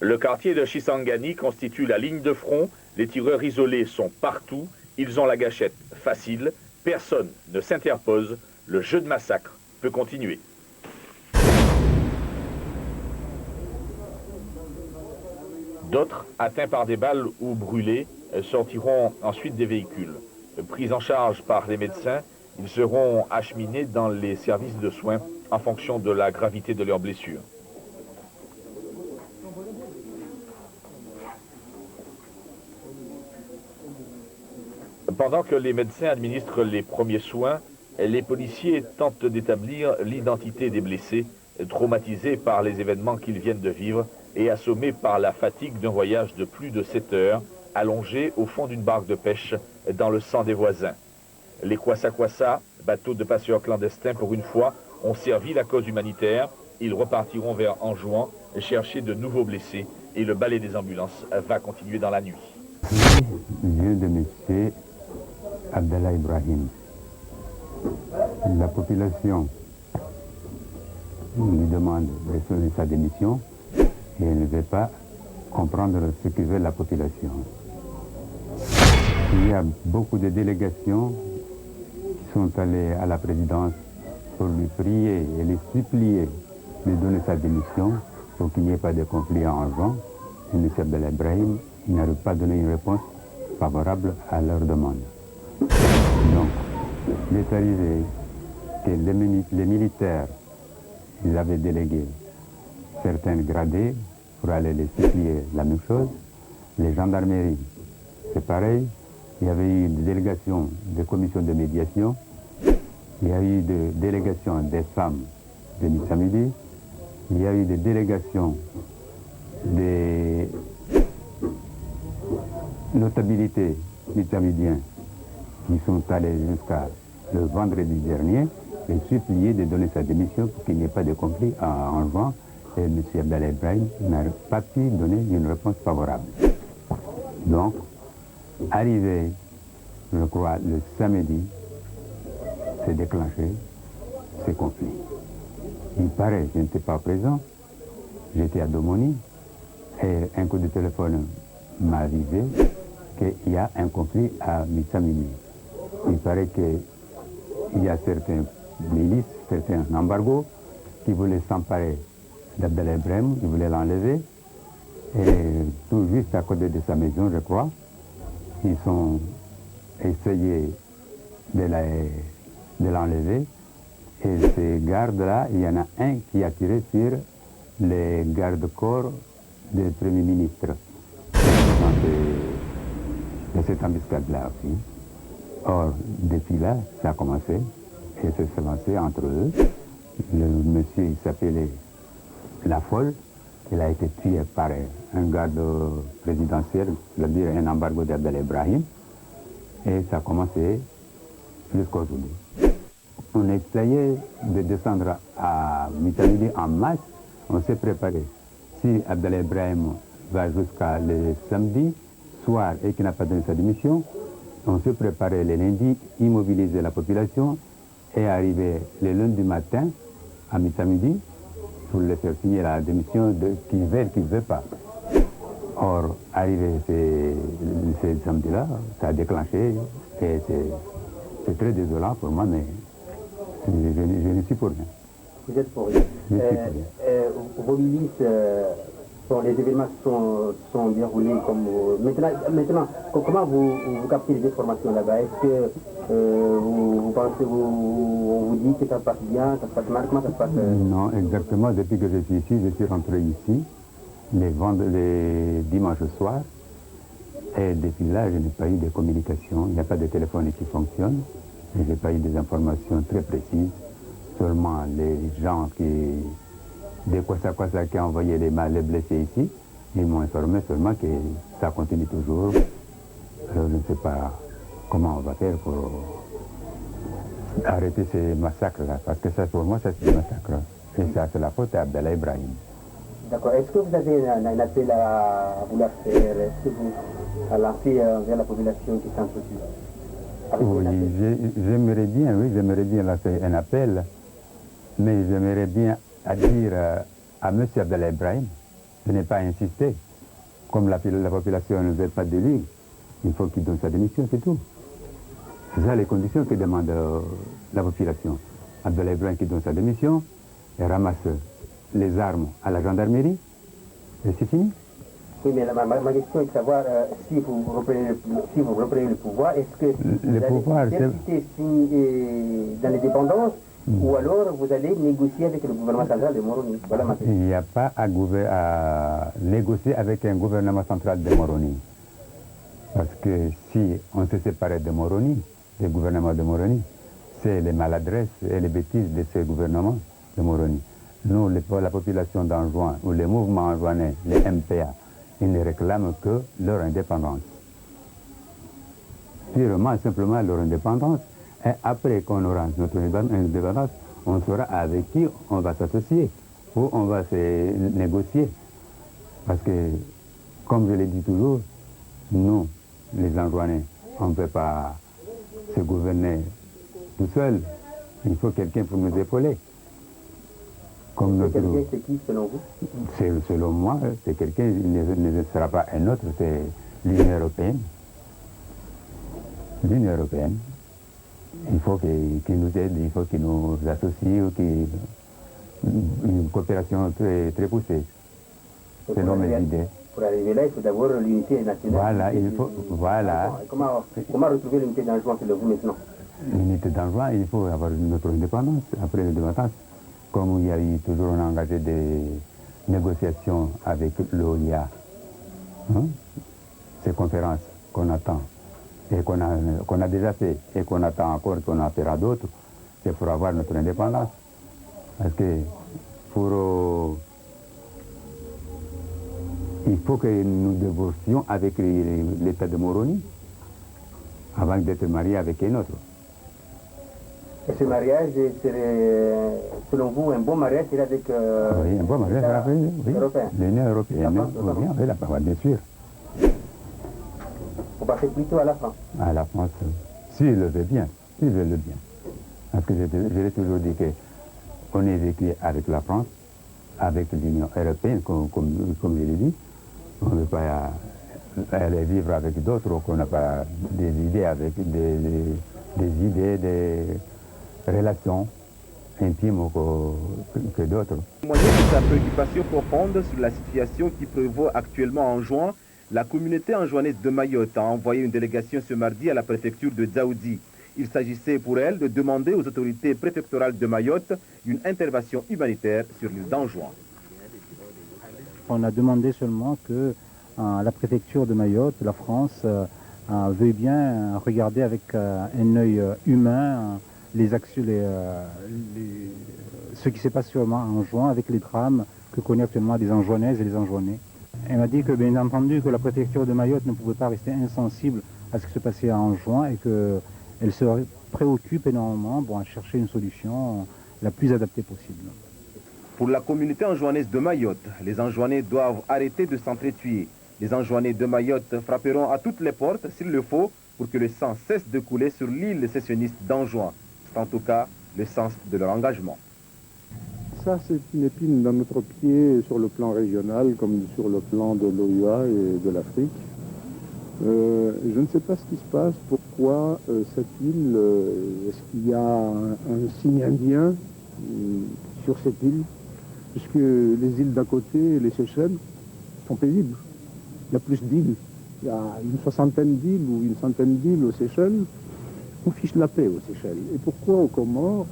Le quartier de Chisangani constitue la ligne de front. Les tireurs isolés sont partout. Ils ont la gâchette facile. Personne ne s'interpose. Le jeu de massacre peut continuer. D'autres, atteints par des balles ou brûlés, sortiront ensuite des véhicules. Pris en charge par les médecins, ils seront acheminés dans les services de soins en fonction de la gravité de leurs blessures. Pendant que les médecins administrent les premiers soins, les policiers tentent d'établir l'identité des blessés, traumatisés par les événements qu'ils viennent de vivre et assommés par la fatigue d'un voyage de plus de 7 heures, allongés au fond d'une barque de pêche dans le sang des voisins. Les Kwassa-Kwassa, bateaux de passeurs clandestins pour une fois, ont servi la cause humanitaire. Ils repartiront vers Anjouan chercher de nouveaux blessés et le balai des ambulances va continuer dans la nuit. Lieu de monsieur Abdallah Ibrahim. La population lui demande de sonner sa démission et elle ne veut pas comprendre ce que veut la population. Il y a beaucoup de délégations qui sont allées à la présidence pour lui prier et lui supplier de donner sa démission pour qu'il n'y ait pas de conflit en juin. Et M. Abdallah Ibrahim n'arrive pas à donner une réponse favorable à leur demande. Donc, il est arrivé que les militaires, ils avaient délégué certains gradés pour aller les supplier la même chose. Les gendarmeries, c'est pareil. Il y avait eu une délégation de commissions de médiation. Il y a eu des délégations des femmes de Mitsamidi. Il y a eu des délégations des notabilités mitsamidiens qui sont allés jusqu'à le vendredi dernier et supplier de donner sa démission pour qu'il n'y ait pas de conflit en juin. Et M. Abdallah Ibrahim n'a pas pu donner une réponse favorable. Donc, arrivé, je crois, le samedi, s'est déclenché ce conflit. Il paraît, je n'étais pas présent, j'étais à Domoni, et un coup de téléphone m'a avisé qu'il y a un conflit à Mitsamini. Il paraît qu'il y a certains milices, certains embargos, qui voulaient s'emparer d'Abdallah Ibrahim, ils voulaient l'enlever. Et tout juste à côté de sa maison, je crois, ils ont essayé de l'enlever. Et ces gardes-là, il y en a un qui a tiré sur les gardes-corps du Premier ministre. De cette embuscade-là aussi. Or, depuis là, ça a commencé, et ça s'est lancé entre eux. Le monsieur, il s'appelait La Folle. Il a été tué par un garde présidentiel, c'est-à-dire un embargo d'Abdallah Ibrahim. Et ça a commencé jusqu'aujourd'hui. On essayait de descendre à Mitsamidi en masse. On s'est préparé. Si Abdallah Ibrahim va jusqu'à le samedi soir et qu'il n'a pas donné sa démission, on s'est préparé le lundi, immobiliser la population et arriver le lundi matin à Mitsamidi pour le faire signer la démission qu'il veut, qu'il ne veut pas. Or, arrivé ce samedi-là, ça a déclenché et c'est très désolant pour moi, mais je ne suis pour rien. Vous êtes pour rien. Je suis pour rien. Vos milices, les événements sont déroulés comme... Maintenant, comment vous captez les informations là-bas? Est-ce que vous pensez, on vous dit que ça se passe bien, ça se passe mal? Comment ça se passe? Non, exactement. Depuis que je suis ici, je suis rentré ici les dimanches soirs. Et depuis là, je n'ai pas eu de communication. Il n'y a pas de téléphone qui fonctionne. Et je n'ai pas eu des informations très précises. Seulement les gens des Kwassa qui ont envoyé les blessés ici, ils m'ont informé seulement que ça continue toujours. Alors je ne sais pas comment on va faire pour arrêter ces massacres-là. Parce que ça, pour moi, ça c'est un massacre. Et ça, c'est la faute à Abdallah Ibrahim. D'accord. Est-ce que vous avez un appel à vouloir faire? Est-ce que vous à lancer vers la population qui s'entretue? Oui, j'aimerais bien lancer un appel, mais j'aimerais bien dire à M. Abdallah Ibrahim de ne pas insister. Comme la population ne veut pas de lui, il faut qu'il donne sa démission, c'est tout. C'est ça les conditions que demande la population. Abdallah Ibrahim qui donne sa démission, et ramasse les armes à la gendarmerie, et c'est fini. Oui, mais ma question est de savoir si vous reprenez le pouvoir, est-ce que le pouvoir, allez persister dans l'indépendance ou alors vous allez négocier avec le gouvernement central de Moroni? Voilà ma question. Il n'y a pas à négocier avec un gouvernement central de Moroni. Parce que si on se séparait de Moroni, du gouvernement de Moroni, c'est les maladresses et les bêtises de ce gouvernement de Moroni. Nous, la population d'Anjouan, ou les mouvements anjouanais, les MPA, ils ne réclament que leur indépendance. Purement et simplement leur indépendance. Et après qu'on aura notre indépendance, on saura avec qui on va s'associer, ou on va se négocier. Parce que, comme je l'ai dit toujours, nous, les Anjouanais, on ne peut pas se gouverner tout seul. Il faut quelqu'un pour nous épauler. Comme notre... Quelqu'un, c'est qui selon vous? Selon moi, c'est quelqu'un, il ne sera pas un autre, c'est l'Union européenne. L'Union européenne. Il faut qu'il nous aide, il faut qu'il nous associe, une coopération très, très poussée. Selon mes idées. Pour arriver là, il faut d'abord l'unité nationale. Voilà, il faut... Voilà. Comment retrouver l'unité d'Anjouan selon vous maintenant? L'unité d'Anjouan, il faut avoir notre indépendance, après l'indépendance. Comme il y a eu toujours, on a engagé des négociations avec l'OIA, ces conférences qu'on attend, et qu'on a déjà fait, et qu'on attend encore, qu'on en fera d'autres, c'est pour avoir notre indépendance. Parce que il faut que nous divorcions avec l'État de Moroni, avant d'être mariés avec un autre. Et ce mariage serait, selon vous, un bon mariage serait avec oui, un bon mariage avec l'Union européenne. Oui, bien sûr. Vous passez plutôt à la France? À la France, s'il le veut bien, s'il veut le bien. Parce que je l'ai toujours dit qu'on est vécu avec la France, avec l'Union européenne, comme je l'ai dit. On ne veut pas aller vivre avec d'autres, qu'on n'a pas des idées avec des relations intimes que d'autres. Témoigner de sa préoccupation profonde sur la situation qui prévaut actuellement en juin, la communauté anjouanaise de Mayotte a envoyé une délégation ce mardi à la préfecture de Dzaoudi. Il s'agissait pour elle de demander aux autorités préfectorales de Mayotte une intervention humanitaire sur l'île d'Anjouan. On a demandé seulement que la préfecture de Mayotte, la France, veuille bien regarder avec un œil humain ce qui se passe sûrement en juin avec les drames que connaissent actuellement les Anjouanaises et les Anjouanais. Elle m'a dit que bien entendu que la préfecture de Mayotte ne pouvait pas rester insensible à ce qui se passait en juin et qu'elle se préoccupe énormément à chercher une solution la plus adaptée possible. Pour la communauté anjouanaise de Mayotte, les Anjouanais doivent arrêter de s'entretuer. Les Anjouanais de Mayotte frapperont à toutes les portes s'il le faut pour que le sang cesse de couler sur l'île sécessionniste d'Anjouan. C'est en tout cas le sens de leur engagement. Ça, c'est une épine dans notre pied sur le plan régional comme sur le plan de l'OUA et de l'Afrique. Je ne sais pas ce qui se passe, pourquoi cette île, est-ce qu'il y a un signe indien sur cette île? Puisque les îles d'à côté, les Seychelles, sont paisibles. Il y a plus d'îles. Il y a une soixantaine d'îles ou une centaine d'îles aux Seychelles. On fiche la paix aux Seychelles. Et pourquoi aux Comores,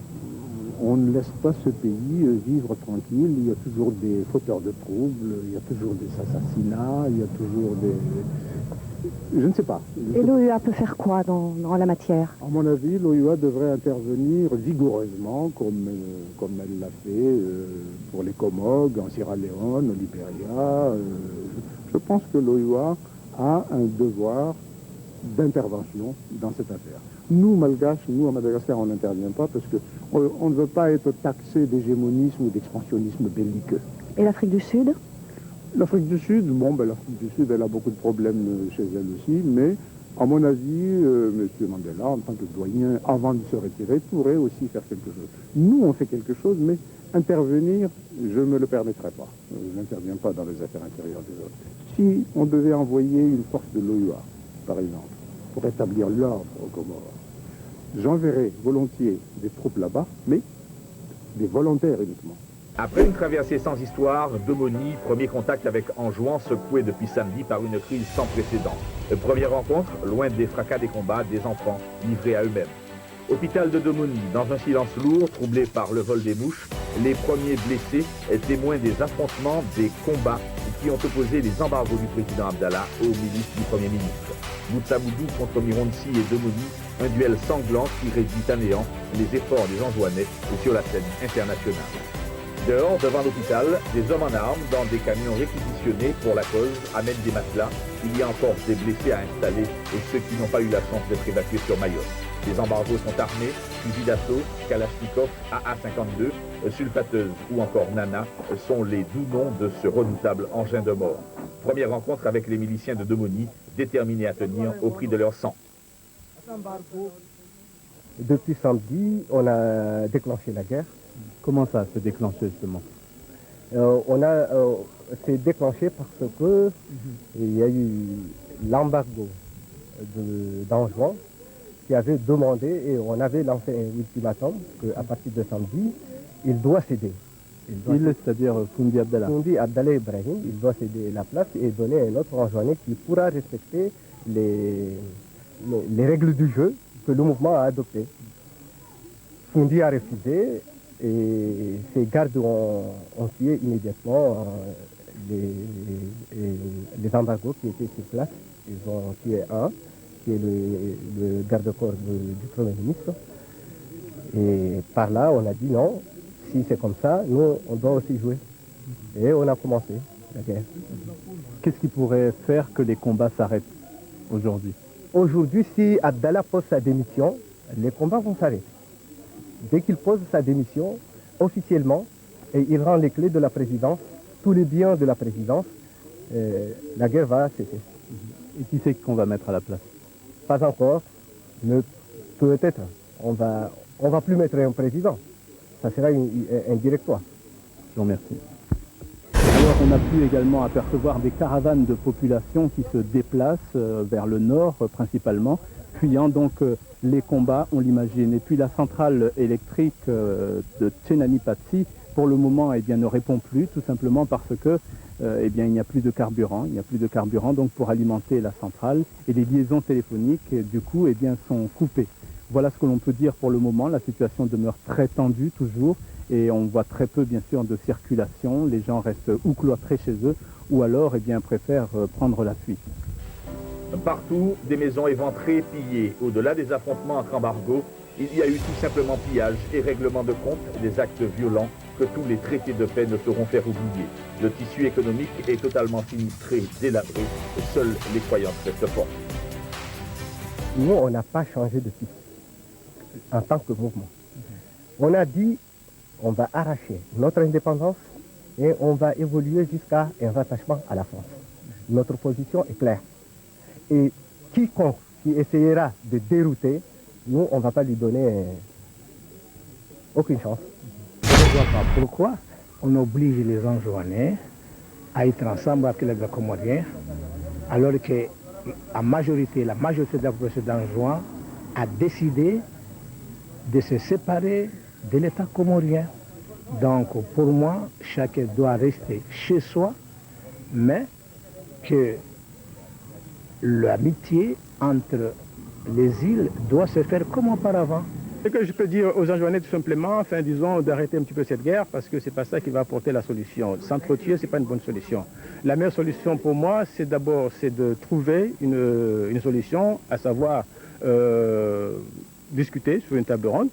on ne laisse pas ce pays vivre tranquille? Il y a toujours des fauteurs de troubles, il y a toujours des assassinats, il y a toujours des... Je ne sais pas. Et l'OUA peut faire quoi dans la matière? À mon avis, l'OUA devrait intervenir vigoureusement, comme elle l'a fait pour les Comores, en Sierra Leone, au Libéria. Je pense que l'OUA a un devoir d'intervention dans cette affaire. Nous, Malgaches, nous, à Madagascar, on n'intervient pas parce qu'on ne veut pas être taxé d'hégémonisme ou d'expansionnisme belliqueux. Et l'Afrique du Sud? L'Afrique du Sud, l'Afrique du Sud, elle a beaucoup de problèmes chez elle aussi, mais à mon avis, M. Mandela, en tant que doyen, avant de se retirer, pourrait aussi faire quelque chose. Nous, on fait quelque chose, mais intervenir, je ne me le permettrai pas. Je n'interviens pas dans les affaires intérieures des autres. Si on devait envoyer une force de l'OUA, par exemple, pour établir l'ordre aux Comores, j'enverrais volontiers des troupes là-bas, mais des volontaires uniquement. Après une traversée sans histoire, Domoni, premier contact avec Anjouan, secoué depuis samedi par une crise sans précédent. Première rencontre, loin des fracas des combats, des enfants livrés à eux-mêmes. Hôpital de Domoni, dans un silence lourd, troublé par le vol des mouches, les premiers blessés, témoins des affrontements, des combats qui ont opposé les embargos du président Abdallah aux milices du Premier ministre. Moutamoudou contre Mironsi et Domoni, un duel sanglant qui réduit à néant les efforts des Anjouanais sur la scène internationale. Dehors, devant l'hôpital, des hommes en armes dans des camions réquisitionnés pour la cause amènent des matelas. Il y a encore des blessés à installer et ceux qui n'ont pas eu la chance d'être évacués sur Mayotte. Les embargos sont armés, fusils d'assaut, Kalachnikov, AA-52, sulfateuse ou encore Nana sont les doux noms de ce redoutable engin de mort. Première rencontre avec les miliciens de Domoni, déterminés à tenir au prix de leur sang. Depuis samedi, on a déclenché la guerre. Comment ça se déclenche justement? C'est déclenché parce que il y a eu l'embargo d'Anjouan qui avait demandé, et on avait lancé un ultimatum qu'à partir de samedi, il doit céder. C'est-à-dire Foundi Abdallah. Foundi Abdallah Ibrahim, il doit céder la place et donner un autre Anjouanais qui pourra respecter les règles du jeu que le mouvement a adoptées. Foundi a refusé. Et ces gardes ont tué immédiatement les embargos qui étaient sur place. Ils ont tué un, qui est le garde-corps du Premier ministre. Et par là, on a dit non, si c'est comme ça, nous, on doit aussi jouer. Et on a commencé la guerre. Qu'est-ce qui pourrait faire que les combats s'arrêtent aujourd'hui? Aujourd'hui, si Abdallah pose sa démission, les combats vont s'arrêter. Dès qu'il pose sa démission, officiellement, et il rend les clés de la présidence, tous les biens de la présidence, la guerre va cesser. Et qui c'est qu'on va mettre à la place? Pas encore, mais peut-être. On va plus mettre un président. Ça sera un directoire. Je vous remercie. Alors, on a pu également apercevoir des caravanes de population qui se déplacent vers le nord principalement, fuyant donc les combats, on l'imagine. Et puis la centrale électrique de Tchénani-Patsi, pour le moment, ne répond plus, tout simplement parce que il n'y a plus de carburant. Il n'y a plus de carburant donc pour alimenter la centrale. Et les liaisons téléphoniques, du coup, sont coupées. Voilà ce que l'on peut dire pour le moment. La situation demeure très tendue toujours. Et on voit très peu, bien sûr, de circulation. Les gens restent ou cloîtrés chez eux, ou alors préfèrent prendre la fuite. Partout, des maisons éventrées, pillées. Au-delà des affrontements entre embargos, il y a eu tout simplement pillage et règlement de compte, des actes violents que tous les traités de paix ne sauront faire oublier. Le tissu économique est totalement sinistré, délabré, et seules les croyances restent fortes. Nous, on n'a pas changé de tissu en tant que mouvement. On a dit on va arracher notre indépendance et on va évoluer jusqu'à un rattachement à la France. Notre position est claire. Et quiconque qui essayera de dérouter, nous, on ne va pas lui donner aucune chance. Je ne vois pas pourquoi on oblige les Anjouanais à être ensemble avec les Comoriens, alors que la majorité de la population d'Anjouan a décidé de se séparer de l'État comorien. Donc, pour moi, chacun doit rester chez soi, mais que l'amitié entre les îles doit se faire comme auparavant. Ce que je peux dire aux Anjouanais, tout simplement, disons, d'arrêter un petit peu cette guerre, parce que c'est pas ça qui va apporter la solution. S'entretuer, c'est pas une bonne solution. La meilleure solution pour moi, c'est d'abord de trouver une solution, à savoir discuter sur une table ronde,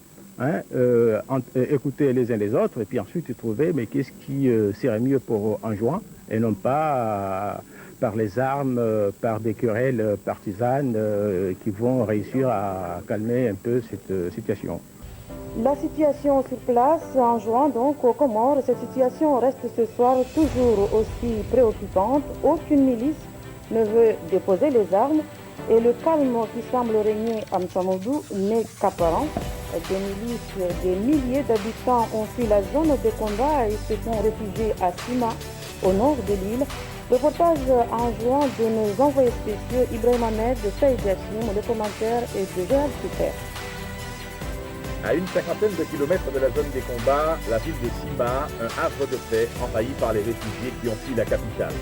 écouter les uns les autres, et puis ensuite trouver mais qu'est-ce qui serait mieux pour Anjouan, et non pas par les armes, par des querelles partisanes qui vont réussir à calmer un peu cette situation. La situation sur place, en juin donc aux Comores, cette situation reste ce soir toujours aussi préoccupante. Aucune milice ne veut déposer les armes et le calme qui semble régner à M'Tsamoudou n'est qu'apparent. Des milliers d'habitants ont fui la zone de combat et se sont réfugiés à Sima, au nord de l'île. Reportage en juin de nos envoyés spéciaux Ibrahim Ahmed, Saïd Yassim, le commentaire et de Gérald Super. À une cinquantaine de kilomètres de la zone des combats, la ville de Sima, un havre de paix envahi par les réfugiés qui ont fui la capitale.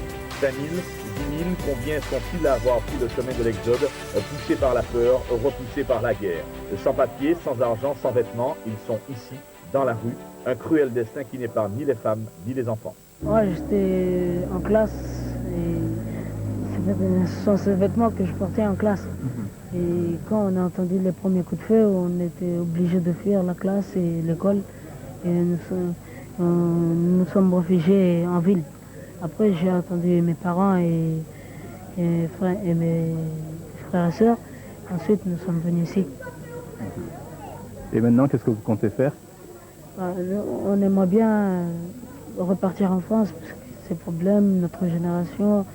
5 000, 10 000, combien sont-ils à avoir pris le chemin de l'exode, poussés par la peur, repoussés par la guerre. Sans papier, sans argent, sans vêtements, ils sont ici, dans la rue, un cruel destin qui n'épargne ni les femmes, ni les enfants. Ouais, j'étais en classe et ce sont ces vêtements que je portais en classe. Et quand on a entendu les premiers coups de feu, on était obligé de fuir la classe et l'école. Et nous sommes réfugiés en ville. Après, j'ai entendu mes parents et mes frères et sœurs. Ensuite, nous sommes venus ici. Et maintenant, qu'est-ce que vous comptez faire? On aimerait bien repartir en France, parce que ces problèmes, notre génération,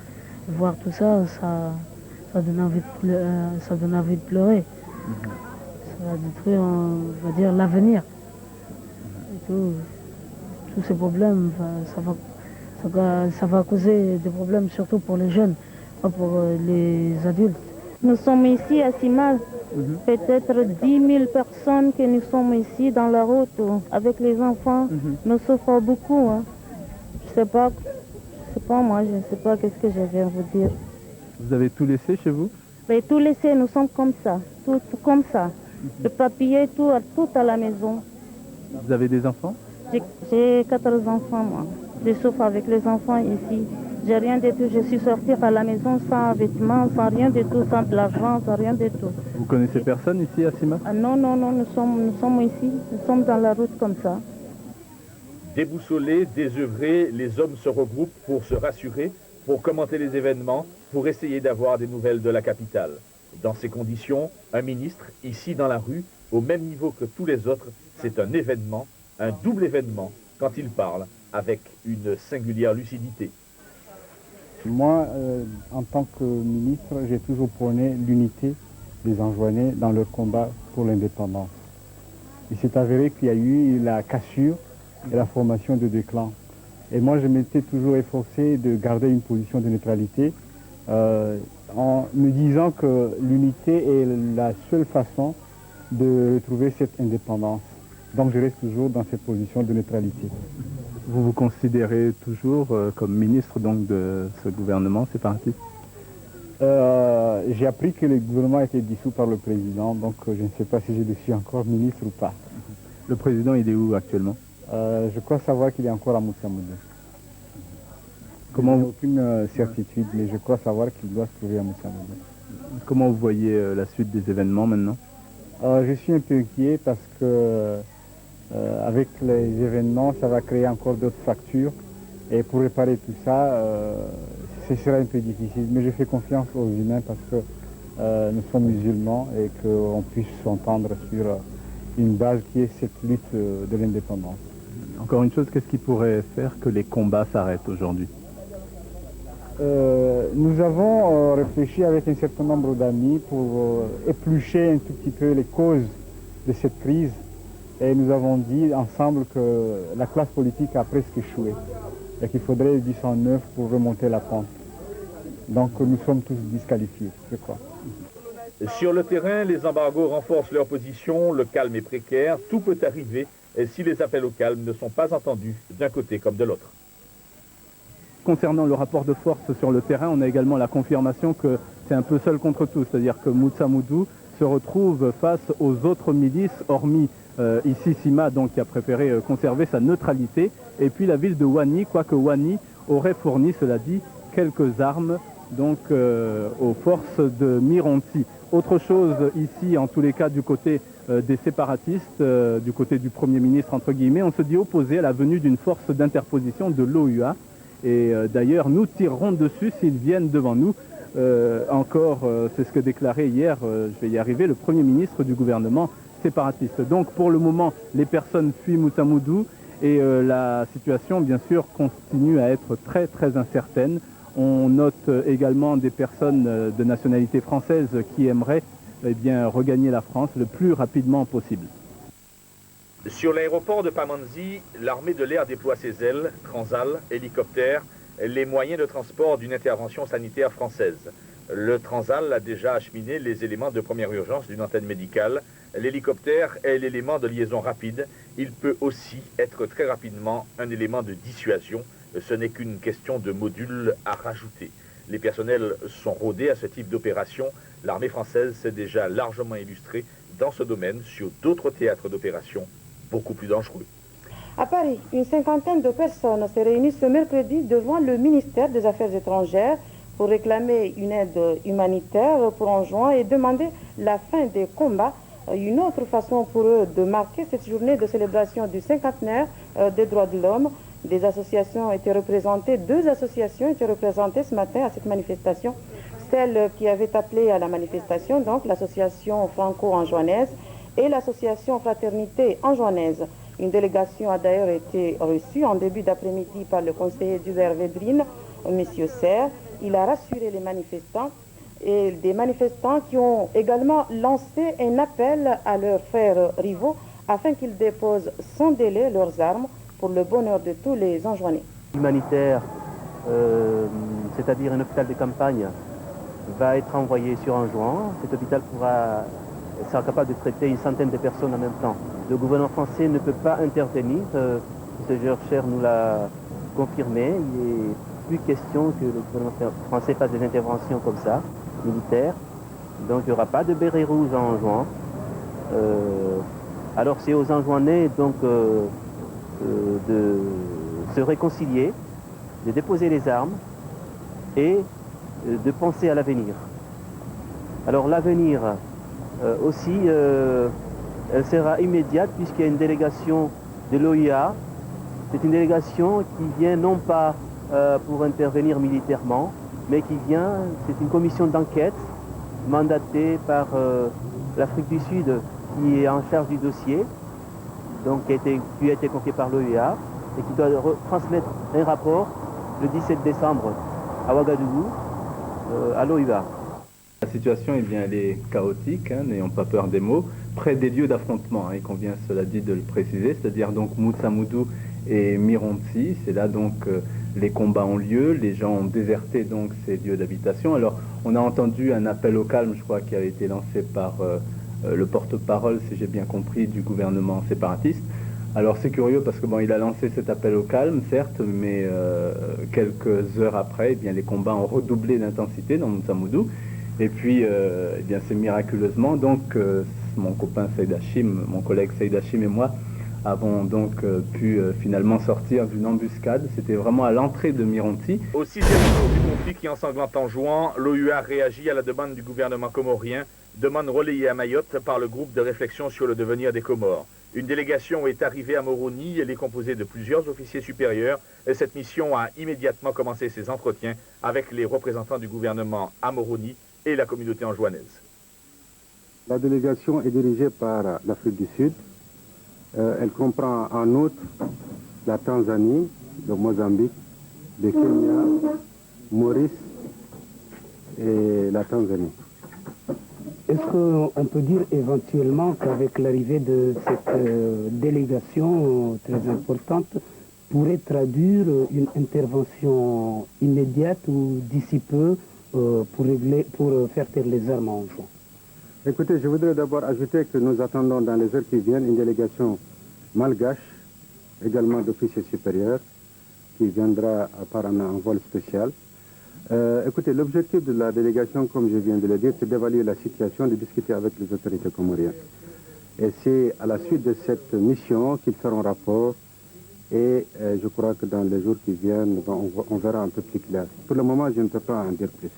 voir tout ça, ça donne envie de pleurer. Ça va détruire, on va dire, l'avenir. Tous ces problèmes, ça va causer des problèmes surtout pour les jeunes, pas pour les adultes. Nous sommes ici à Sima, peut-être 10 000 personnes que nous sommes ici dans la route avec les enfants. Nous souffrons beaucoup. Hein. Je sais pas moi, je ne sais pas qu'est-ce que je viens vous dire. Vous avez tout laissé chez vous? Mais tout laissé, nous sommes comme ça, tout comme ça. Le papier, tout à la maison. Vous avez des enfants? J'ai 14 enfants, moi. Je souffre avec les enfants ici. J'ai rien du tout. Je suis sortie à la maison sans vêtements, sans rien du tout, sans de l'argent, sans rien du tout. Vous connaissez personne ici à Sima? Non, nous sommes ici. Nous sommes dans la route comme ça. Déboussolés, désœuvrés, les hommes se regroupent pour se rassurer, pour commenter les événements, pour essayer d'avoir des nouvelles de la capitale. Dans ces conditions, un ministre, ici dans la rue, au même niveau que tous les autres, c'est un événement, un double événement, quand il parle avec une singulière lucidité. Moi, en tant que ministre, j'ai toujours prôné l'unité des Anjouanais dans leur combat pour l'indépendance. Il s'est avéré qu'il y a eu la cassure et la formation de deux clans. Et moi, je m'étais toujours efforcé de garder une position de neutralité en me disant que l'unité est la seule façon de retrouver cette indépendance. Donc je reste toujours dans cette position de neutralité. Vous vous considérez toujours comme ministre donc, de ce gouvernement séparatiste? J'ai appris que le gouvernement a été dissous par le président, donc je ne sais pas si je suis encore ministre ou pas. Le président, il est où actuellement? Je crois savoir qu'il est encore à M'Tsamoudou. Comment aucune certitude, mais je crois savoir qu'il doit se trouver à M'Tsamoudou. Comment vous voyez la suite des événements maintenant? Je suis un peu inquiet parce que avec les événements, ça va créer encore d'autres fractures. Et pour réparer tout ça, ce sera un peu difficile. Mais je fais confiance aux humains parce que nous sommes musulmans et qu'on puisse s'entendre sur une base qui est cette lutte de l'indépendance. Encore une chose, qu'est-ce qui pourrait faire que les combats s'arrêtent aujourd'hui? Nous avons réfléchi avec un certain nombre d'amis pour éplucher un tout petit peu les causes de cette crise. Et nous avons dit ensemble que la classe politique a presque échoué et qu'il faudrait du sang neuf pour remonter la pente. Donc nous sommes tous disqualifiés, je crois. Sur le terrain, les embargos renforcent leur position, le calme est précaire, tout peut arriver si les appels au calme ne sont pas entendus d'un côté comme de l'autre. Concernant le rapport de force sur le terrain, on a également la confirmation que c'est un peu seul contre tout, c'est-à-dire que M'Tsamoudou se retrouve face aux autres milices, hormis ici Sima, donc, qui a préféré conserver sa neutralité, et puis la ville de Wani, quoique Wani aurait fourni, cela dit, quelques armes donc, aux forces de Mironti. Autre chose ici, en tous les cas, du côté des séparatistes, du côté du Premier ministre, entre guillemets, on se dit opposé à la venue d'une force d'interposition de l'OUA. Et d'ailleurs, nous tirerons dessus s'ils viennent devant nous. C'est ce que déclarait hier, je vais y arriver, le Premier ministre du gouvernement séparatistes. Donc pour le moment, les personnes fuient Moutamoudou et la situation, bien sûr, continue à être très très incertaine. On note également des personnes de nationalité française qui aimeraient regagner la France le plus rapidement possible. Sur l'aéroport de Pamandzi, l'armée de l'air déploie ses ailes, Transal, hélicoptères, les moyens de transport d'une intervention sanitaire française. Le Transal a déjà acheminé les éléments de première urgence d'une antenne médicale. L'hélicoptère est l'élément de liaison rapide. Il peut aussi être très rapidement un élément de dissuasion. Ce n'est qu'une question de module à rajouter. Les personnels sont rodés à ce type d'opération. L'armée française s'est déjà largement illustrée dans ce domaine sur d'autres théâtres d'opération beaucoup plus dangereux. À Paris, une cinquantaine de personnes s'est réunie ce mercredi devant le ministère des Affaires étrangères pour réclamer une aide humanitaire pour Anjouan et demander la fin des combats. Une autre façon pour eux de marquer cette journée de célébration du cinquantenaire des droits de l'homme. Des associations étaient représentées, 2 associations étaient représentées ce matin à cette manifestation. Celle qui avait appelé à la manifestation, donc l'association franco-anjouanaise et l'association Fraternité anjouanaise. Une délégation a d'ailleurs été reçue en début d'après-midi par le conseiller d'Hubert Védrine, M. Serre. Il a rassuré les manifestants et des manifestants qui ont également lancé un appel à leurs frères rivaux afin qu'ils déposent sans délai leurs armes pour le bonheur de tous les Anjouanais. Humanitaire, c'est-à-dire un hôpital de campagne, va être envoyé sur Anjouan. Cet hôpital sera capable de traiter une centaine de personnes en même temps. Le gouvernement français ne peut pas intervenir. M. Georges nous l'a confirmé. Il n'est plus question que le gouvernement français fasse des interventions comme ça, militaires. Donc il n'y aura pas de béret rouge en Anjouan. Alors c'est aux Anjouanais donc de se réconcilier, de déposer les armes et de penser à l'avenir. Alors l'avenir aussi, elle sera immédiate puisqu'il y a une délégation de l'OIA. C'est une délégation qui vient non pas pour intervenir militairement, mais qui vient, c'est une commission d'enquête mandatée par l'Afrique du Sud qui est en charge du dossier, donc qui a été confiée par l'OIA et qui doit transmettre un rapport le 17 décembre à Ouagadougou, à l'OIA. La situation, eh bien, elle est chaotique, hein, n'ayons pas peur des mots, près des lieux d'affrontement, hein, il convient cela dit de le préciser, c'est-à-dire donc Moutamoudou et Mironti, c'est là donc les combats ont lieu, les gens ont déserté donc ces lieux d'habitation. Alors on a entendu un appel au calme, je crois, qui avait été lancé par le porte-parole, si j'ai bien compris, du gouvernement séparatiste. Alors c'est curieux parce que bon, il a lancé cet appel au calme, certes, mais quelques heures après, eh bien, les combats ont redoublé d'intensité dans Moutamoudou. Et puis, eh bien, c'est miraculeusement, donc, mon copain Saïd Hachim, mon collègue Saïd Hachim et moi avons donc pu finalement sortir d'une embuscade. C'était vraiment à l'entrée de Mironti. Au 6e jour du conflit qui ensanglante Anjouan, l'OUA réagit à la demande du gouvernement comorien, demande relayée à Mayotte par le groupe de réflexion sur le devenir des Comores. Une délégation est arrivée à Moroni, elle est composée de plusieurs officiers supérieurs et cette mission a immédiatement commencé ses entretiens avec les représentants du gouvernement à Moroni et la communauté anjouanaise. La délégation est dirigée par l'Afrique du Sud. Elle comprend en outre la Tanzanie, le Mozambique, le Kenya, Maurice et la Tanzanie. Est-ce qu'on peut dire éventuellement qu'avec l'arrivée de cette délégation très importante pourrait traduire une intervention immédiate ou d'ici peu pour faire taire les armes en juin? Écoutez, je voudrais d'abord ajouter que nous attendons dans les heures qui viennent une délégation malgache, également d'officiers supérieurs, qui viendra par un vol spécial. Écoutez, l'objectif de la délégation, comme je viens de le dire, c'est d'évaluer la situation, de discuter avec les autorités comoriennes. Et c'est à la suite de cette mission qu'ils feront rapport. Et je crois que dans les jours qui viennent, on verra un peu plus clair. Pour le moment, je ne peux pas en dire plus.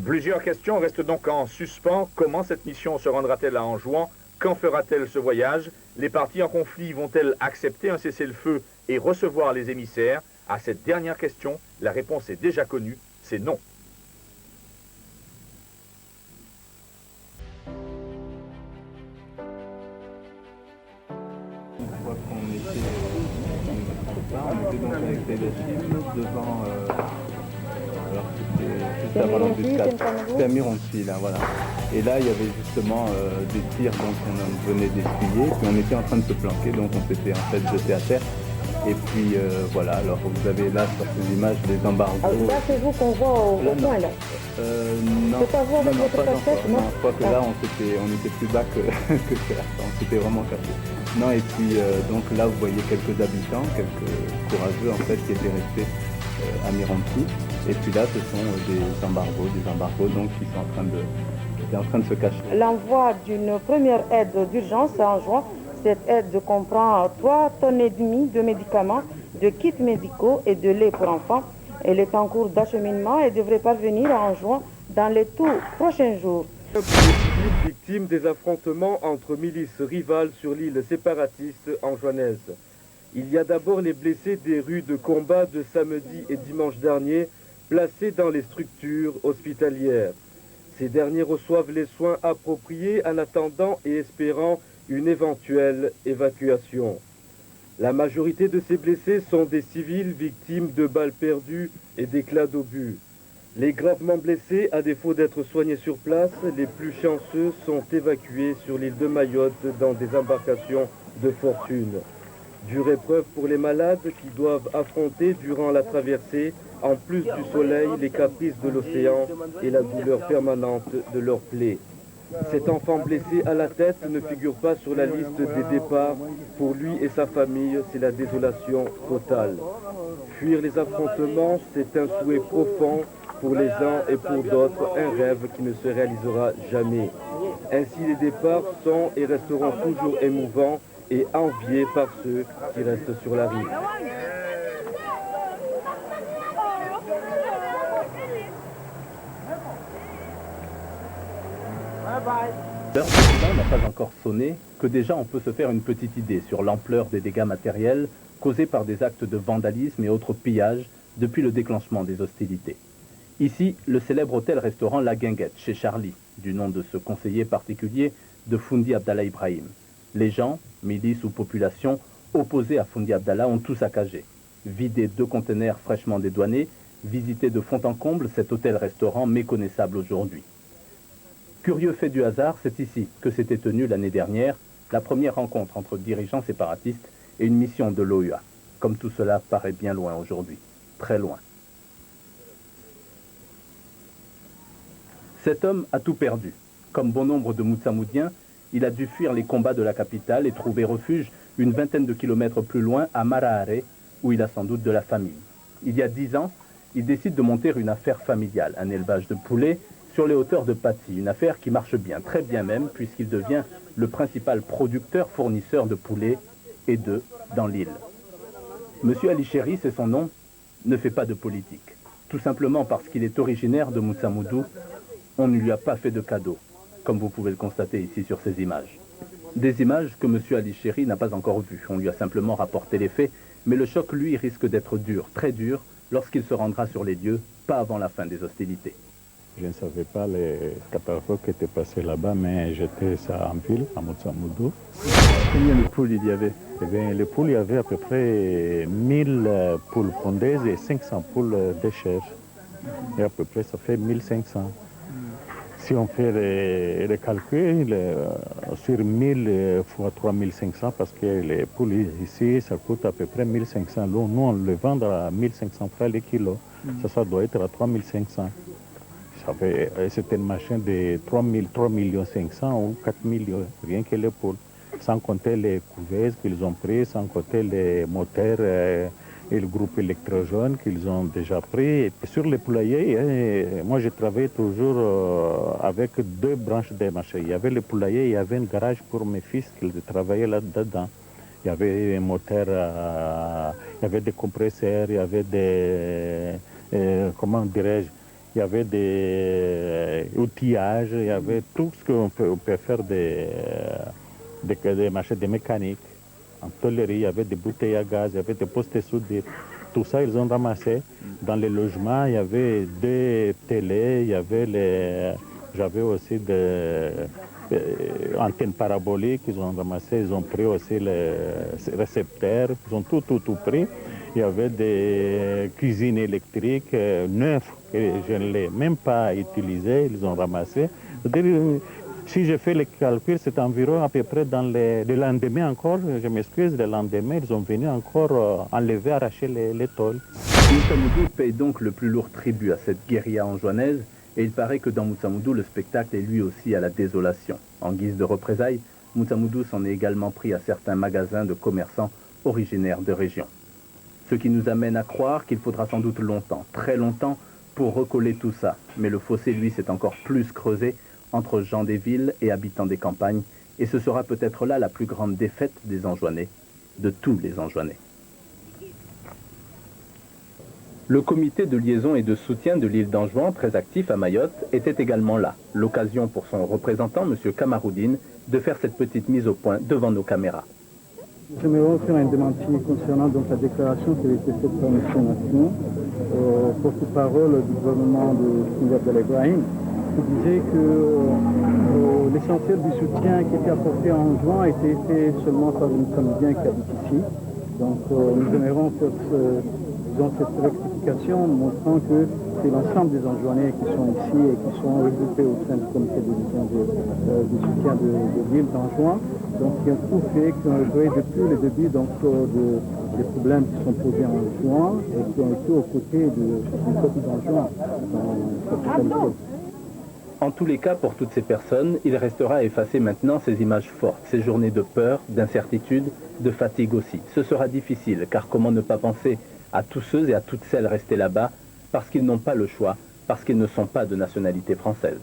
Plusieurs questions restent donc en suspens. Comment cette mission se rendra-t-elle à Anjouan? Quand fera-t-elle ce voyage? Les parties en conflit vont-elles accepter un cessez-le-feu et recevoir les émissaires? À cette dernière question, la réponse est déjà connue, c'est non. Là, on était donc avec Téléchim devant... alors c'était juste avant l'embuscade. C'était à Mironti, là, voilà. Et là, il y avait justement des tirs donc on venait d'essuyer, puis on était en train de se planquer, donc on s'était en fait jeté à terre. Et puis voilà, alors vous avez là sur ces images les embargos. Là, c'est vous qu'on voit au point, là. Non, c'est pas vous avec votre casquette, non? Je crois que là, on était plus bas que terre, on s'était vraiment caché. Non, et puis donc là, vous voyez quelques habitants, quelques courageux en fait, qui étaient restés à Mironti. Et puis là, ce sont des embargos donc qui sont en train de se cacher. L'envoi d'une première aide d'urgence en juin. Cette aide comprend 3,5 tonnes de médicaments, de kits médicaux et de lait pour enfants. Elle est en cours d'acheminement et devrait parvenir en juin dans les tout prochains jours. Victime des affrontements entre milices rivales sur l'île séparatiste anjouanaise. Il y a d'abord les blessés des rues de combat de samedi et dimanche dernier, placés dans les structures hospitalières. Ces derniers reçoivent les soins appropriés en attendant et espérant une éventuelle évacuation. La majorité de ces blessés sont des civils victimes de balles perdues et d'éclats d'obus. Les gravement blessés, à défaut d'être soignés sur place, les plus chanceux sont évacués sur l'île de Mayotte dans des embarcations de fortune. Dure épreuve pour les malades qui doivent affronter durant la traversée, en plus du soleil, les caprices de l'océan et la douleur permanente de leurs plaies. Cet enfant blessé à la tête ne figure pas sur la liste des départs. Pour lui et sa famille, c'est la désolation totale. Fuir les affrontements, c'est un souhait profond pour les uns et pour d'autres, un rêve qui ne se réalisera jamais. Ainsi, les départs sont et resteront toujours émouvants et enviés par ceux qui restent sur la rive. L'heure de bilan n'a pas encore sonné que déjà on peut se faire une petite idée sur l'ampleur des dégâts matériels causés par des actes de vandalisme et autres pillages depuis le déclenchement des hostilités. Ici, le célèbre hôtel-restaurant La Guinguette, chez Charlie, du nom de ce conseiller particulier de Foundi Abdallah Ibrahim. Les gens, milices ou populations, opposés à Foundi Abdallah ont tout saccagé. Vidé 2 conteneurs fraîchement dédouanés, visité de fond en comble cet hôtel-restaurant méconnaissable aujourd'hui. Curieux fait du hasard, c'est ici que s'était tenue l'année dernière la première rencontre entre dirigeants séparatistes et une mission de l'OUA. Comme tout cela paraît bien loin aujourd'hui, très loin. Cet homme a tout perdu. Comme bon nombre de Moutsamoudiens, il a dû fuir les combats de la capitale et trouver refuge une vingtaine de kilomètres plus loin à Maraare, où il a sans doute de la famille. Il y a 10 ans, il décide de monter une affaire familiale, un élevage de poulets, sur les hauteurs de Pati, une affaire qui marche bien, très bien même, puisqu'il devient le principal producteur-fournisseur de poulets et d'œufs dans l'île. Monsieur Ali Chéri, c'est son nom, ne fait pas de politique. Tout simplement parce qu'il est originaire de Moutsamoudou, on ne lui a pas fait de cadeau, comme vous pouvez le constater ici sur ces images. Des images que monsieur Ali Chéri n'a pas encore vues, on lui a simplement rapporté les faits, mais le choc, lui, risque d'être dur, très dur, lorsqu'il se rendra sur les lieux, pas avant la fin des hostilités. Je ne savais pas les catastrophes qui étaient passées là-bas, mais j'étais ça en ville, à Moutsamoudou. Combien de poules il y avait? Eh bien, les poules, il y avait à peu près 1000 poules pondeuses et 500 poules d'échelles. Et à peu près, ça fait 1500. Si on fait les calculs, sur 1000 fois 3500, parce que les poules ici, ça coûte à peu près 1500. Nous, on le vend à 1500 francs le kilo. Ça doit être à 3500. C'était une machine de 3 500 ou 4 millions, rien que les poules. Sans compter les couveuses qu'ils ont pris, sans compter les moteurs et le groupe électrogène qu'ils ont déjà pris. Et sur les poulaillers, moi je travaillais toujours avec 2 branches de machines. Il y avait le poulailler, il y avait un garage pour mes fils qui travaillaient là-dedans. Il y avait un moteur, il y avait des compresseurs, il y avait des, comment dirais-je, il y avait des outillages, il y avait tout ce qu'on peut faire des machines de mécanique. En tôlerie, il y avait des bouteilles à gaz, il y avait des postes soudés. Tout ça, ils ont ramassé. Dans les logements, il y avait des télés, il y avait j'avais aussi des antennes paraboliques, ils ont ramassé, ils ont pris aussi les récepteurs, ils ont tout pris. Il y avait des cuisines électriques neuves que je ne l'ai même pas utilisées, ils ont ramassé. Si je fais les calculs, c'est environ à peu près dans le lendemain encore, je m'excuse, le lendemain, ils sont venus encore enlever, arracher les tôles. Moutsamoudou paye donc le plus lourd tribut à cette guérilla anjouanaise, et il paraît que dans Moutsamoudou, le spectacle est lui aussi à la désolation. En guise de représailles, Moutsamoudou s'en est également pris à certains magasins de commerçants originaires de région. Ce qui nous amène à croire qu'il faudra sans doute longtemps, très longtemps, pour recoller tout ça. Mais le fossé, lui, s'est encore plus creusé entre gens des villes et habitants des campagnes, et ce sera peut-être là la plus grande défaite des Anjouanais, de tous les Anjouanais. Le comité de liaison et de soutien de l'île d'Anjouan, très actif à Mayotte, était également là. L'occasion pour son représentant, M. Kamaroudine, de faire cette petite mise au point devant nos caméras. J'aimerais faire un démenti concernant donc la déclaration qui avait été faite par M. Nation, porte-parole du gouvernement de Seigneur Abdel Ibrahim, qui disait que l'essentiel du soutien qui était apporté en juin était fait seulement par une Canadienne qui habite ici. Donc nous aimerions faire cette rectification montrant que c'est l'ensemble des Anjouanais qui sont ici et qui sont regroupés au sein du comité de du soutien de l'île d'Anjouan. Donc il y a tout fait qui ont joué depuis le début des problèmes qui sont posés en juin et qui ont été aux côtés du peuple d'Anjouan dans cette totalité. En tous les cas, pour toutes ces personnes, il restera à effacer maintenant ces images fortes, ces journées de peur, d'incertitude, de fatigue aussi. Ce sera difficile, car comment ne pas penser à tous ceux et à toutes celles restées là-bas, parce qu'ils n'ont pas le choix, parce qu'ils ne sont pas de nationalité française.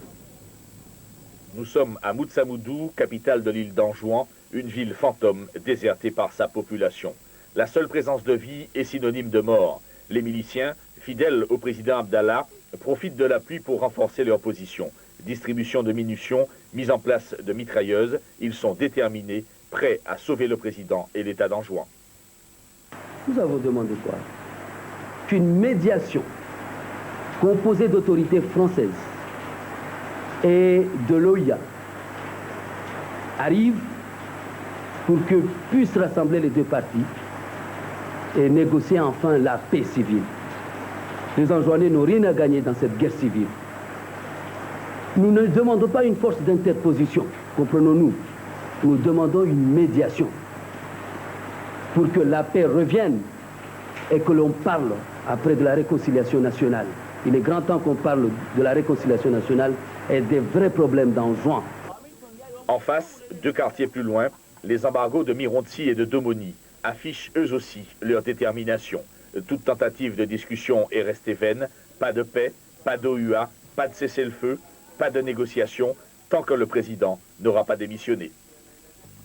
Nous sommes à Moutsamoudou, capitale de l'île d'Anjouan, une ville fantôme désertée par sa population. La seule présence de vie est synonyme de mort. Les miliciens, fidèles au président Abdallah, profitent de la pluie pour renforcer leur position. Distribution de munitions, mise en place de mitrailleuses, ils sont déterminés, prêts à sauver le président et l'État d'Anjouan. Nous avons demandé quoi? Qu'une médiation composée d'autorités françaises et de l'OIA arrive pour que puissent rassembler les deux parties et négocier enfin la paix civile. Les Anjouanais n'ont rien à gagner dans cette guerre civile. Nous ne demandons pas une force d'interposition, comprenons-nous. Nous demandons une médiation pour que la paix revienne et que l'on parle après de la réconciliation nationale. Il est grand temps qu'on parle de la réconciliation nationale et des vrais problèmes d'Anjouan. En face, 2 quartiers plus loin, les embargos de Mironti et de Domoni affichent eux aussi leur détermination. Toute tentative de discussion est restée vaine. Pas de paix, pas d'OUA, pas de cessez-le-feu, pas de négociation, tant que le président n'aura pas démissionné.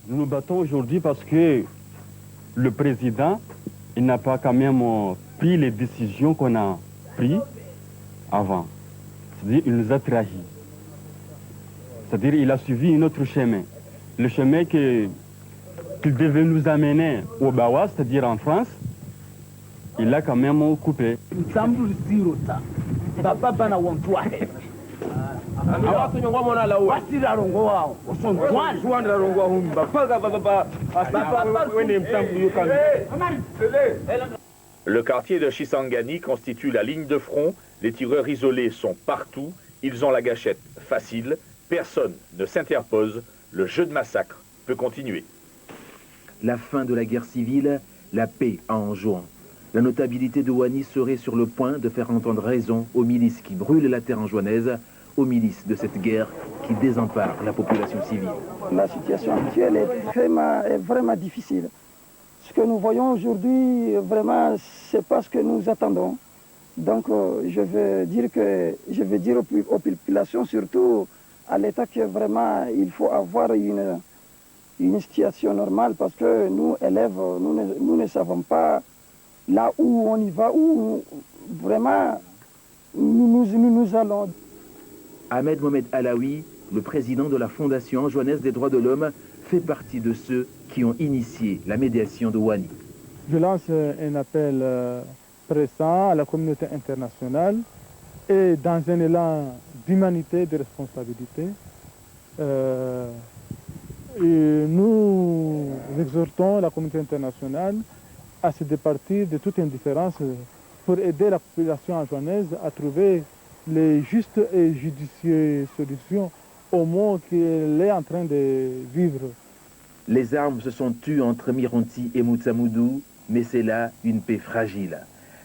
Nous nous battons aujourd'hui parce que le président, il n'a pas quand même pris les décisions qu'on a prises avant. C'est-à-dire qu'il nous a trahis. C'est-à-dire qu'il a suivi un autre chemin. Le chemin qu'il devait nous amener au Bawa, c'est-à-dire en France, il l'a quand même coupé. Le quartier de Chisangani constitue la ligne de front. Les tireurs isolés sont partout. Ils ont la gâchette facile. Personne ne s'interpose. Le jeu de massacre peut continuer. La fin de la guerre civile, la paix à Anjouan. La notabilité de Ouani serait sur le point de faire entendre raison aux milices qui brûlent la terre anjouanaise, aux milices de cette guerre qui désempare la population civile. La situation actuelle est vraiment difficile. Ce que nous voyons aujourd'hui, vraiment, ce n'est pas ce que nous attendons. Donc, je veux dire aux populations, surtout à l'État, que vraiment, il faut avoir une situation normale parce que nous, élèves, nous ne savons pas là où on y va, où vraiment nous allons. Ahmed Mohamed Alaoui, le président de la Fondation anjouanaise des droits de l'homme, fait partie de ceux qui ont initié la médiation de Ouani. Je lance un appel pressant à la communauté internationale et dans un élan d'humanité, de responsabilité. Et nous exhortons la communauté internationale à se départir de toute indifférence pour aider la population anjouanaise à trouver les justes et judicieuses solutions au monde qu'elle est en train de vivre. Les armes se sont tues entre Mironti et Moutsamoudou, mais c'est là une paix fragile.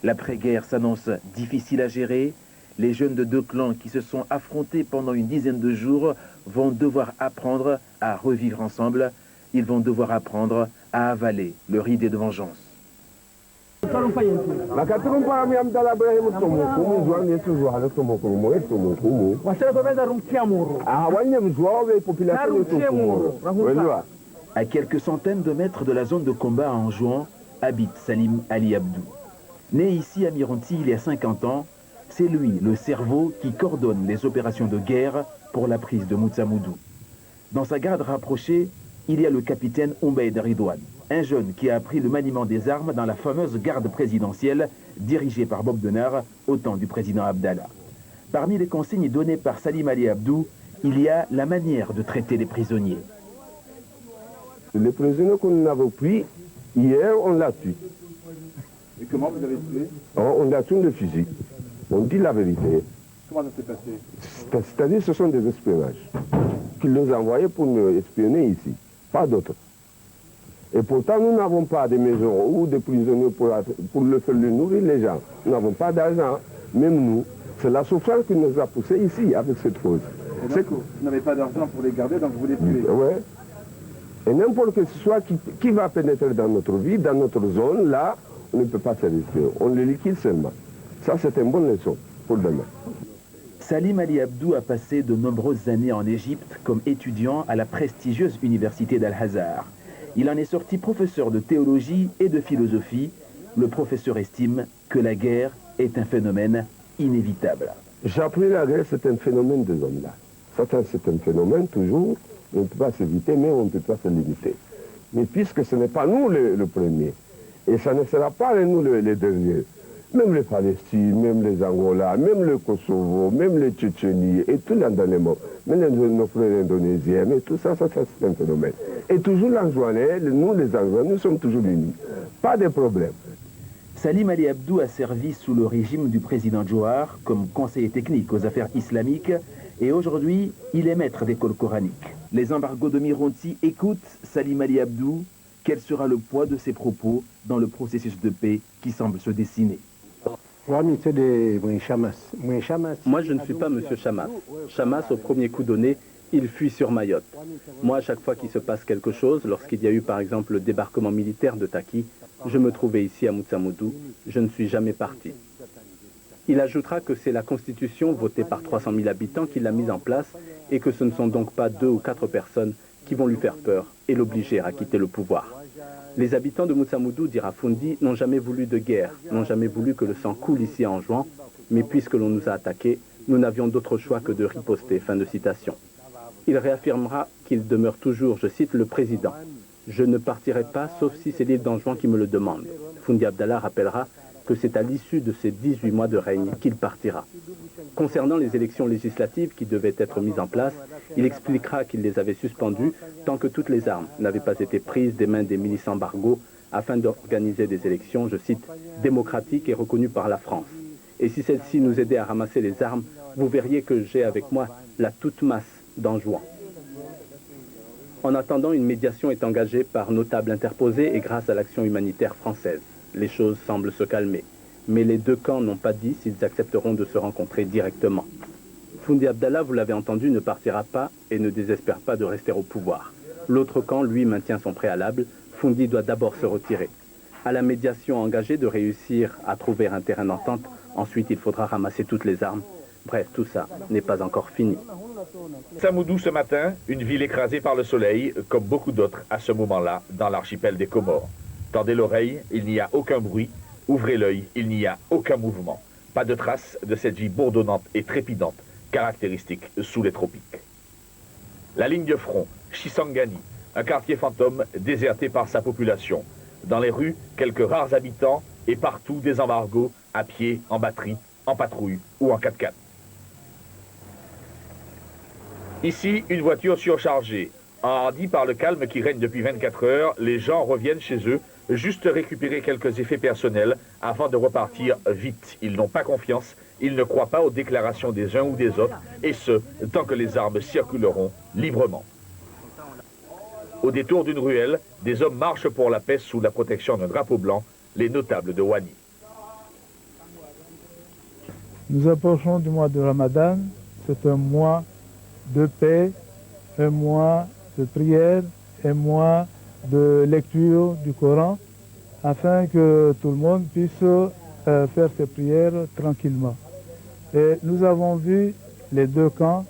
L'après-guerre s'annonce difficile à gérer. Les jeunes de deux clans qui se sont affrontés pendant une dizaine de jours vont devoir apprendre à revivre ensemble. Ils vont devoir apprendre à avaler leur idée de vengeance. À quelques centaines de mètres de la zone de combat à Anjouan, habite Salim Ali Abdou. Né ici à Mironti il y a 50 ans, c'est lui le cerveau qui coordonne les opérations de guerre pour la prise de Moutsamoudou. Dans sa garde rapprochée, il y a le capitaine Oumbeid Ridouane, un jeune qui a appris le maniement des armes dans la fameuse garde présidentielle dirigée par Bob Denard au temps du président Abdallah. Parmi les consignes données par Salim Ali Abdou, il y a la manière de traiter les prisonniers. Les prisonniers qu'on avait pris, hier, on l'a tué. Et comment vous avez tué? On l'a tué de fusil. On dit la vérité. Comment ça s'est passé? C'est-à-dire ce sont des espionnages qu'ils nous envoyaient pour nous espionner ici, pas d'autres. Et pourtant, nous n'avons pas de maisons ou de prisonniers pour le faire nourrir les gens. Nous n'avons pas d'argent, même nous. C'est la souffrance qui nous a poussés ici avec cette cause. Donc, vous n'avez pas d'argent pour les garder, donc vous les tuez. Oui. Et n'importe que ce soit qui va pénétrer dans notre vie, dans notre zone, là, on ne peut pas se risquer. On le liquide seulement. Ça, c'est une bonne leçon pour demain. Salim Ali Abdou a passé de nombreuses années en Égypte comme étudiant à la prestigieuse université d'Al-Azhar. Il en est sorti professeur de théologie et de philosophie. Le professeur estime que la guerre est un phénomène inévitable. J'ai appris la guerre, c'est un phénomène de l'homme là. C'est un phénomène toujours, on ne peut pas s'éviter, mais on ne peut pas se limiter. Mais puisque ce n'est pas nous le premier, et ça ne sera pas nous les derniers, même les Palestines, même les Angola, même le Kosovo, même les Tchétchénies, et tout l'Andanémo, même nos frères indonésiens, mais tout ça, c'est un phénomène. Et toujours l'Anjouanais, nous les Anjouanais, nous sommes toujours unis. Pas de problème. Salim Ali Abdou a servi sous le régime du président Djouar comme conseiller technique aux affaires islamiques et aujourd'hui, il est maître d'école coranique. Les embargos de Mironti écoutent Salim Ali Abdou. Quel sera le poids de ses propos dans le processus de paix qui semble se dessiner? Moi, je ne suis pas M. Chamas. Chamas, au premier coup donné, il fuit sur Mayotte. Moi, à chaque fois qu'il se passe quelque chose, lorsqu'il y a eu par exemple le débarquement militaire de Taki, je me trouvais ici à Moutsamoudou, je ne suis jamais parti. Il ajoutera que c'est la constitution votée par 300 000 habitants qui l'a mise en place et que ce ne sont donc pas 2 ou 4 personnes qui vont lui faire peur et l'obliger à quitter le pouvoir. Les habitants de Moutsamoudou, dira Fundi, n'ont jamais voulu de guerre, n'ont jamais voulu que le sang coule ici en Anjouan, mais puisque l'on nous a attaqués, nous n'avions d'autre choix que de riposter. Fin de citation. Il réaffirmera qu'il demeure toujours, je cite, le président. Je ne partirai pas, sauf si c'est l'île d'Anjouan qui me le demande. Fundi Abdallah rappellera que c'est à l'issue de ces 18 mois de règne qu'il partira. Concernant les élections législatives qui devaient être mises en place, il expliquera qu'il les avait suspendues tant que toutes les armes n'avaient pas été prises des mains des milices embargo afin d'organiser des élections, je cite, démocratiques et reconnues par la France. Et si celle-ci nous aidait à ramasser les armes, vous verriez que j'ai avec moi la toute masse d'Anjouan. En attendant, une médiation est engagée par notables interposés et grâce à l'action humanitaire française. Les choses semblent se calmer, mais les deux camps n'ont pas dit s'ils accepteront de se rencontrer directement. Fundi Abdallah, vous l'avez entendu, ne partira pas et ne désespère pas de rester au pouvoir. L'autre camp, lui, maintient son préalable. Fundi doit d'abord se retirer. À la médiation engagée de réussir à trouver un terrain d'entente, ensuite il faudra ramasser toutes les armes. Bref, tout ça n'est pas encore fini. Moutsamoudou ce matin, une ville écrasée par le soleil, comme beaucoup d'autres à ce moment-là dans l'archipel des Comores. Tendez l'oreille, il n'y a aucun bruit. Ouvrez l'œil, il n'y a aucun mouvement. Pas de trace de cette vie bourdonnante et trépidante, caractéristique sous les tropiques. La ligne de front, Chisangani, un quartier fantôme déserté par sa population. Dans les rues, quelques rares habitants et partout des embargos, à pied, en batterie, en patrouille ou en 4x4. Ici, une voiture surchargée. Enhardis par le calme qui règne depuis 24 heures, les gens reviennent chez eux juste récupérer quelques effets personnels avant de repartir vite. Ils n'ont pas confiance, ils ne croient pas aux déclarations des uns ou des autres, et ce, tant que les armes circuleront librement. Au détour d'une ruelle, des hommes marchent pour la paix sous la protection d'un drapeau blanc, les notables de Wani. Nous approchons du mois de Ramadan. C'est un mois de paix, un mois de prière, un mois de lecture du Coran, afin que tout le monde puisse faire ses prières tranquillement. Et nous avons vu les deux camps,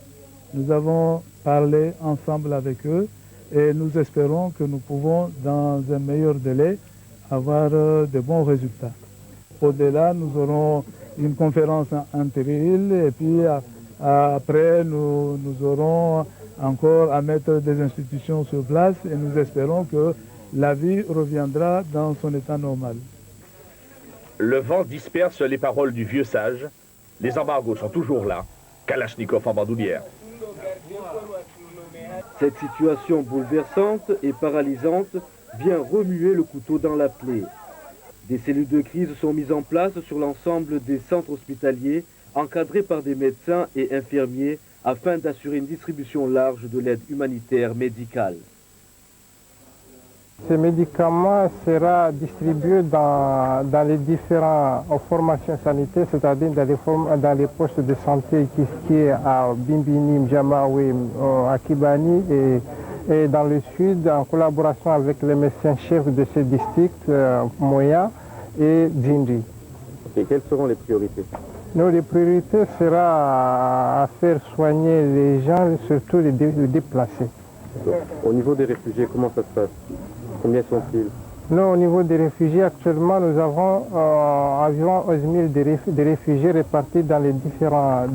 nous avons parlé ensemble avec eux, et nous espérons que nous pouvons, dans un meilleur délai, avoir de bons résultats. Au-delà, nous aurons une conférence intérim et puis après, nous aurons encore à mettre des institutions sur place et nous espérons que la vie reviendra dans son état normal. Le vent disperse les paroles du vieux sage. Les embargos sont toujours là. Kalachnikov en bandoulière. Cette situation bouleversante et paralysante vient remuer le couteau dans la plaie. Des cellules de crise sont mises en place sur l'ensemble des centres hospitaliers, encadrés par des médecins et infirmiers, afin d'assurer une distribution large de l'aide humanitaire médicale. Ces médicaments seront distribués dans les différentes formations sanitaires, c'est-à-dire dans les postes de santé qui est à Bimbini, Mjamawe, à Kibani et dans le sud, en collaboration avec les médecins-chefs de ces districts, Moya et Djindri. Et quelles seront les priorités? Les priorités seront à faire soigner les gens, surtout les déplacés. Au niveau des réfugiés, comment ça se passe? Combien sont-ils? Au niveau des réfugiés, actuellement, nous avons environ 11 000 de réfugiés répartis dans les différents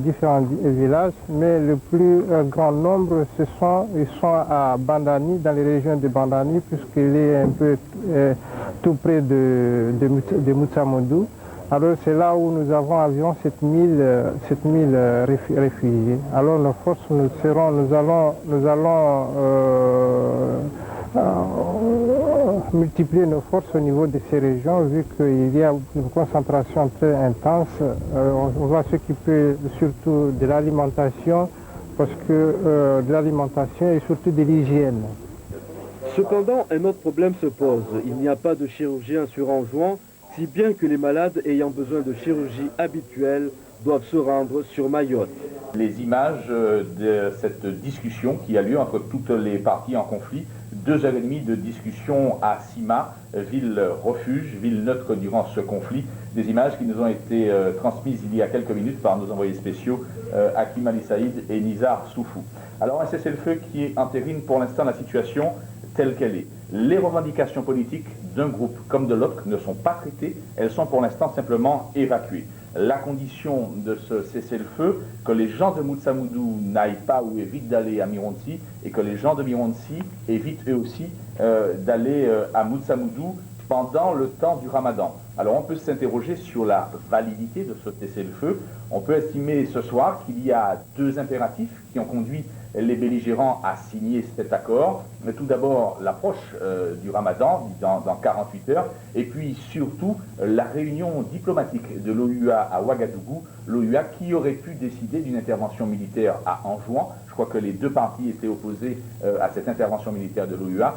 villages, mais le plus grand nombre, ils sont à Bandani, dans les régions de Bandani, puisqu'il est un peu tout près de Moutsamoudou. Alors c'est là où nous avons environ 7 000 réfugiés. Alors nos forces, nous allons multiplier nos forces au niveau de ces régions, vu qu'il y a une concentration très intense. On va s'occuper surtout de l'alimentation, parce que de l'alimentation et surtout de l'hygiène. Cependant, un autre problème se pose. Il n'y a pas de chirurgien sur Anjouan, si bien que les malades ayant besoin de chirurgie habituelle doivent se rendre sur Mayotte. Les images de cette discussion qui a lieu entre toutes les parties en conflit, 2h30 de discussion à Sima, ville refuge, ville neutre durant ce conflit. Des images qui nous ont été transmises il y a quelques minutes par nos envoyés spéciaux Hakim Ali Saïd et Nizar Soufou. Alors un cessez-le-feu qui entérine pour l'instant la situation telle qu'elle est. Les revendications politiques d'un groupe comme de l'autre ne sont pas traitées, elles sont pour l'instant simplement évacuées. La condition de ce cessez-le-feu, que les gens de Moutsamoudou n'aillent pas ou évitent d'aller à Mironsi, et que les gens de Mironsi évitent eux aussi d'aller à Moutsamoudou pendant le temps du Ramadan. Alors on peut s'interroger sur la validité de ce cessez-le-feu. On peut estimer ce soir qu'il y a deux impératifs qui ont conduit les belligérants à signer cet accord. Tout d'abord l'approche du Ramadan dans 48 heures, et puis surtout la réunion diplomatique de l'OUA à Ouagadougou, l'OUA qui aurait pu décider d'une intervention militaire à Anjouan. Je crois que les deux parties étaient opposées à cette intervention militaire de l'OUA.